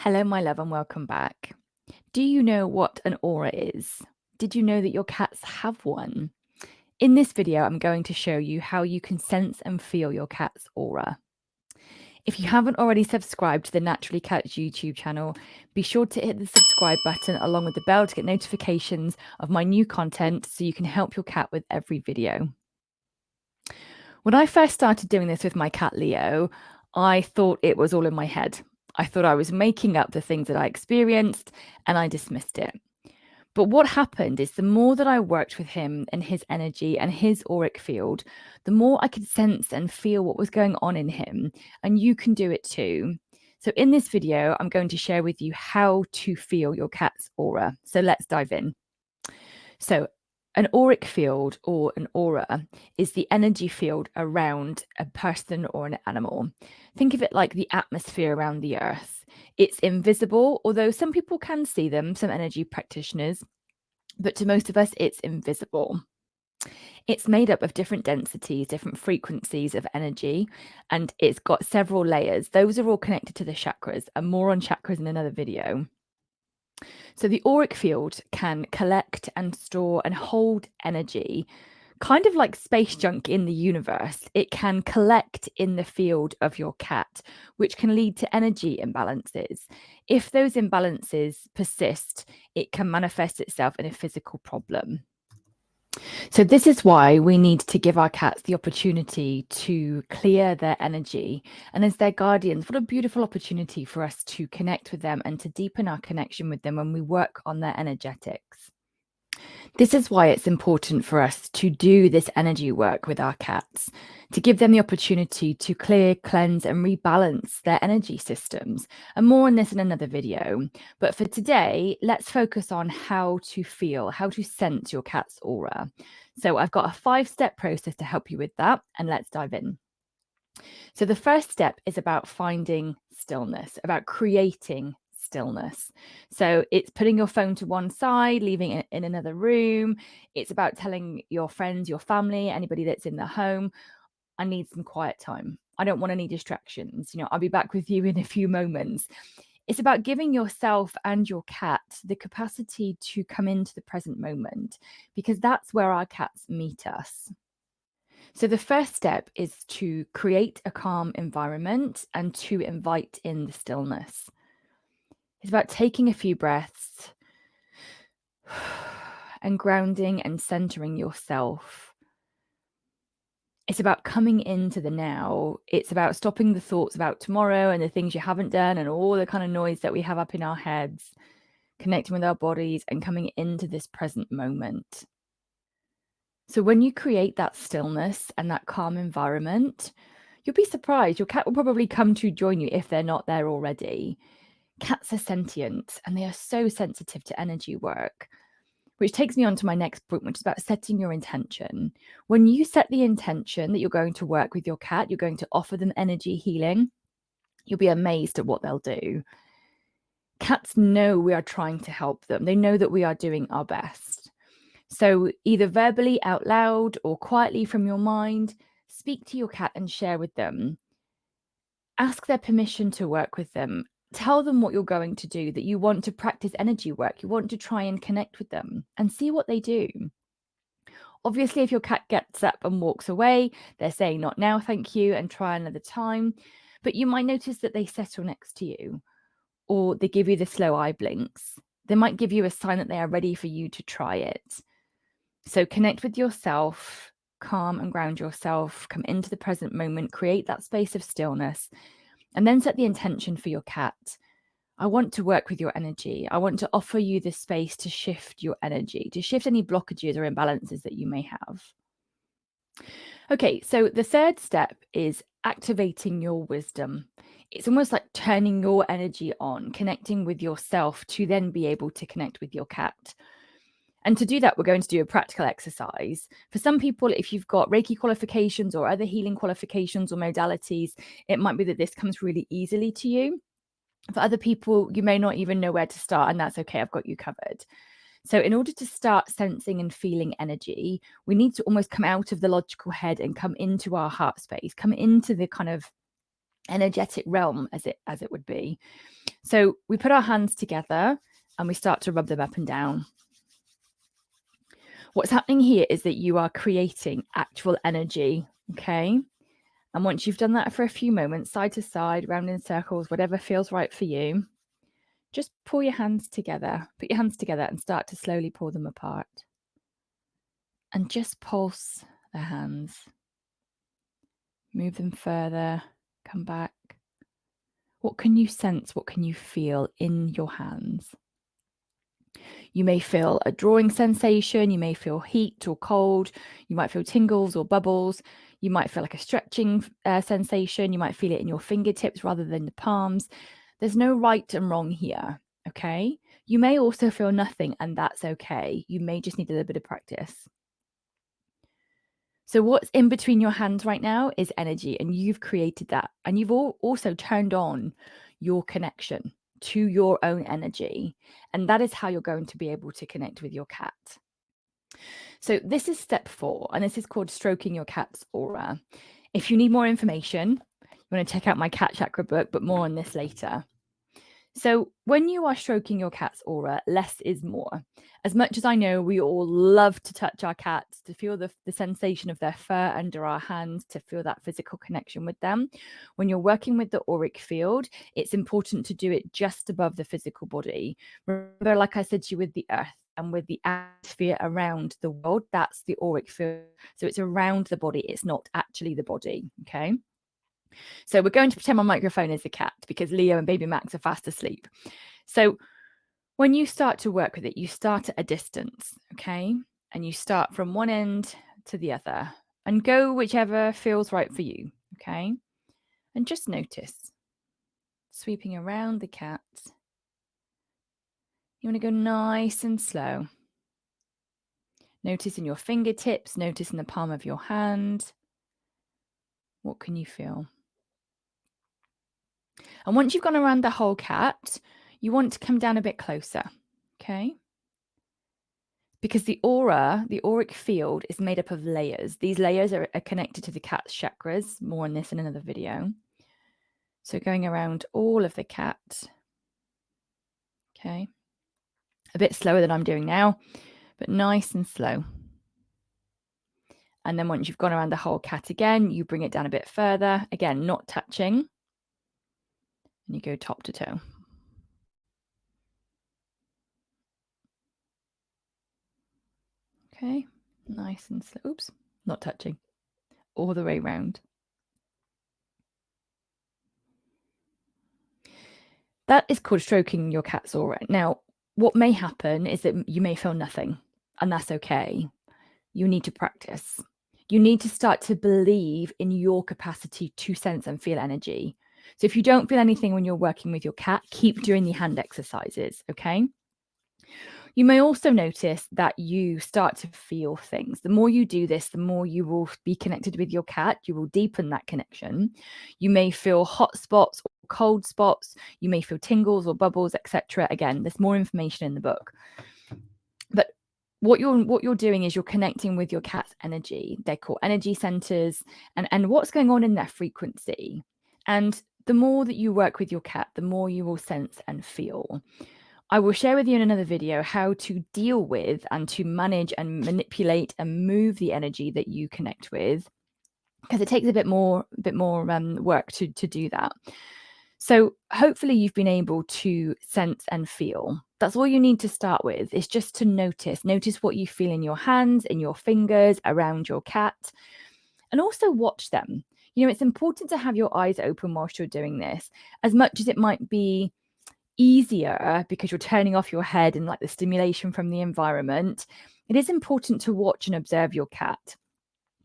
Hello, my love, and welcome back. Do you know what an aura is? Did you know that your cats have one? In this video, I'm going to show you how you can sense and feel your cat's aura. If you haven't already subscribed to the Naturally Cats YouTube channel, be sure to hit the subscribe button along with the bell to get notifications of my new content so you can help your cat with every video. When I first started doing this with my cat Leo, I thought it was all in my head. I thought I was making up the things that I experienced and I dismissed it. But what happened is the more that I worked with him and his energy and his auric field, the more I could sense and feel what was going on in him. And you can do it too. So in this video, I'm going to share with you how to feel your cat's aura. So let's dive in. So an auric field or an aura is the energy field around a person or an animal. Think of it like the atmosphere around the earth. It's invisible, although some people can see them, some energy practitioners, but to most of us, it's invisible. It's made up of different densities, different frequencies of energy, and it's got several layers. Those are all connected to the chakras, and more on chakras in another video. So the auric field can collect and store and hold energy, kind of like space junk in the universe. It can collect in the field of your cat, which can lead to energy imbalances. If those imbalances persist, it can manifest itself in a physical problem. So this is why we need to give our cats the opportunity to clear their energy. And as their guardians, what a beautiful opportunity for us to connect with them and to deepen our connection with them when we work on their energetics. This is why it's important for us to do this energy work with our cats, to give them the opportunity to clear, cleanse, and rebalance their energy systems. And more on this in another video. But for today, let's focus on how to feel, how to sense your cat's aura. So I've got a 5-step process to help you with that, and let's dive in. So the first step is about finding stillness, about creating stillness. So it's putting your phone to one side, leaving it in another room. It's about telling your friends, your family, anybody that's in the home, I need some quiet time. I don't want any distractions. I'll be back with you in a few moments. It's about giving yourself and your cat the capacity to come into the present moment, because that's where our cats meet us. So the first step is to create a calm environment and to invite in the stillness. It's about taking a few breaths and grounding and centering yourself. It's about coming into the now. It's about stopping the thoughts about tomorrow and the things you haven't done and all the kind of noise that we have up in our heads, connecting with our bodies and coming into this present moment. So when you create that stillness and that calm environment, you'll be surprised. Your cat will probably come to join you if they're not there already. Cats are sentient and they are so sensitive to energy work, which takes me on to my next point, which is about setting your intention. When you set the intention that you're going to work with your cat, you're going to offer them energy healing, you'll be amazed at what they'll do. Cats know we are trying to help them. They know that we are doing our best. So either verbally out loud or quietly from your mind, speak to your cat and share with them. Ask their permission to work with them. Tell them what you're going to do, that you want to practice energy work. You want to try and connect with them and see what they do. Obviously, if your cat gets up and walks away, they're saying not now, thank you, and try another time. But you might notice that they settle next to you or they give you the slow eye blinks. They might give you a sign that they are ready for you to try it. So connect with yourself, calm and ground yourself, come into the present moment, create that space of stillness, and then set the intention for your cat. I want to work with your energy. I want to offer you the space to shift your energy, to shift any blockages or imbalances that you may have. Okay, so the third step is activating your wisdom. It's almost like turning your energy on, connecting with yourself to then be able to connect with your cat. And to do that, we're going to do a practical exercise. For some people, if you've got Reiki qualifications or other healing qualifications or modalities, it might be that this comes really easily to you. For other people, you may not even know where to start, and that's okay. I've got you covered. So in order to start sensing and feeling energy, we need to almost come out of the logical head and come into our heart space, come into the kind of energetic realm as it would be. So we put our hands together and we start to rub them up and down. What's happening here is that you are creating actual energy, okay? And once you've done that for a few moments, side to side, round in circles, whatever feels right for you, just pull your hands together. Put your hands together and start to slowly pull them apart. And just pulse the hands. Move them further, come back. What can you sense? What can you feel in your hands? You may feel a drawing sensation, you may feel heat or cold, you might feel tingles or bubbles, you might feel like a stretching sensation, you might feel it in your fingertips rather than the palms. There's no right and wrong here, okay? You may also feel nothing, and that's okay. You may just need a little bit of practice. So what's in between your hands right now is energy, and you've created that. And you've also turned on your connection to your own energy. And that is how you're going to be able to connect with your cat. So this is step 4, and this is called stroking your cat's aura. If you need more information, you want to check out my cat chakra book, but more on this later. So when you are stroking your cat's aura, less is more. As much as I know we all love to touch our cats, to feel the sensation of their fur under our hands, to feel that physical connection with them, when you're working with the auric field, it's important to do it just above the physical body. Remember, like I said to you, with the earth and with the atmosphere around the world, that's the auric field. So it's around the body, it's not actually the body, okay? So we're going to pretend my microphone is a cat because Leo and baby Max are fast asleep. So when you start to work with it, you start at a distance, okay? And you start from one end to the other and go whichever feels right for you, okay? And just notice, sweeping around the cat. You want to go nice and slow. Notice in your fingertips, notice in the palm of your hand. What can you feel? And once you've gone around the whole cat, you want to come down a bit closer, okay? Because the aura, the auric field, is made up of layers. These layers are connected to the cat's chakras. More on this in another video. So going around all of the cat. Okay. A bit slower than I'm doing now, but nice and slow. And then once you've gone around the whole cat again, you bring it down a bit further. Again, not touching. And you go top to toe. Okay. Nice and slow. Oops, not touching. All the way round. That is called stroking your cat's aura. Now, what may happen is that you may feel nothing, and that's okay. You need to practice. You need to start to believe in your capacity to sense and feel energy. So if you don't feel anything when you're working with your cat, keep doing the hand exercises, okay? You may also notice that you start to feel things. The more you do this, the more you will be connected with your cat. You will deepen that connection. You may feel hot spots or cold spots. You may feel tingles or bubbles, etc. Again, there's more information in the book. But what you're doing is you're connecting with your cat's energy. They're called energy centers, and what's going on in their frequency. And the more that you work with your cat, the more you will sense and feel. I will share with you in another video how to deal with and to manage and manipulate and move the energy that you connect with, because it takes a bit more work to do that. So hopefully you've been able to sense and feel. That's all you need to start with, is just to notice what you feel in your hands, in your fingers, around your cat, and also watch them. You know, it's important to have your eyes open whilst you're doing this, as much as it might be easier because you're turning off your head and like the stimulation from the environment. It is important to watch and observe your cat.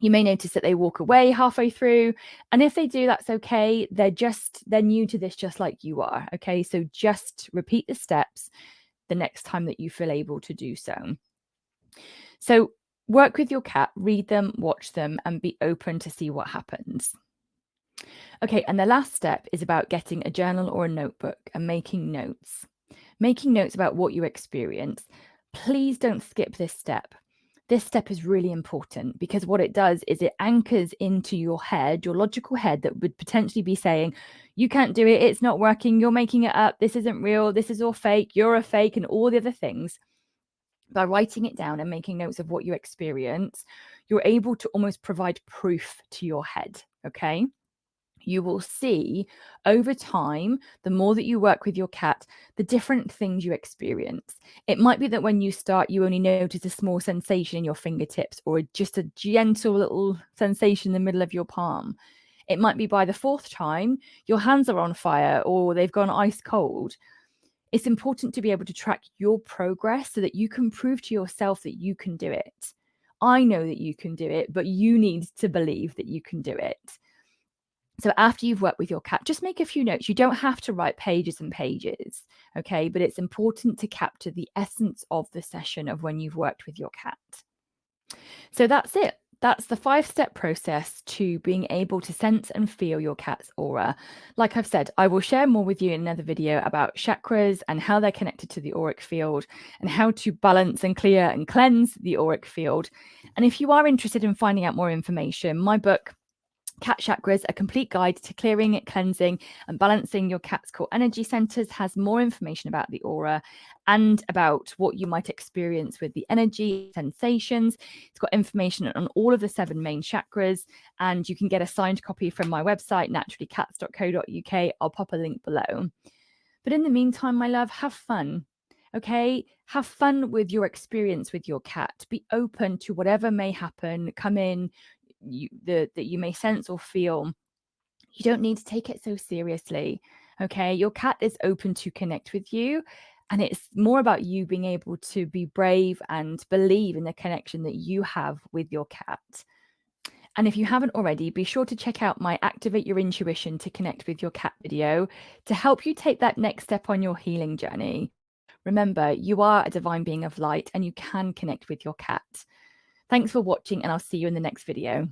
You may notice that they walk away halfway through, and if they do, that's okay. They're new to this, just like you are. Okay, so just repeat the steps the next time that you feel able to do so. So work with your cat, read them, watch them, and be open to see what happens. Okay, and the last step is about getting a journal or a notebook and making notes. Making notes about what you experience. Please don't skip this step. This step is really important because what it does is it anchors into your head, your logical head that would potentially be saying, you can't do it, it's not working, you're making it up, this isn't real, this is all fake, you're a fake, and all the other things. By writing it down and making notes of what you experience, you're able to almost provide proof to your head, okay? You will see over time, the more that you work with your cat, the different things you experience. It might be that when you start, you only notice a small sensation in your fingertips or just a gentle little sensation in the middle of your palm. It might be by the fourth time, your hands are on fire or they've gone ice cold. It's important to be able to track your progress so that you can prove to yourself that you can do it. I know that you can do it, but you need to believe that you can do it. So after you've worked with your cat, just make a few notes. You don't have to write pages and pages, okay? But it's important to capture the essence of the session of when you've worked with your cat. So that's it. That's the 5-step process to being able to sense and feel your cat's aura. Like I've said, I will share more with you in another video about chakras and how they're connected to the auric field and how to balance and clear and cleanse the auric field. And if you are interested in finding out more information, my book, Cat Chakras, a complete guide to clearing, cleansing, and balancing your cat's core energy centers, has more information about the aura and about what you might experience with the energy sensations. It's got information on all of the 7 main chakras, and you can get a signed copy from my website, naturallycats.co.uk. I'll pop a link below. But in the meantime, my love, have fun. Okay, have fun with your experience with your cat. Be open to whatever may happen, come in, that you may sense or feel. You don't need to take it so seriously. Okay, your cat is open to connect with you, and it's more about you being able to be brave and believe in the connection that you have with your cat. And if you haven't already, be sure to check out my Activate Your Intuition to Connect with Your Cat video to help you take that next step on your healing journey. Remember, you are a divine being of light and you can connect with your cat. Thanks for watching, and I'll see you in the next video.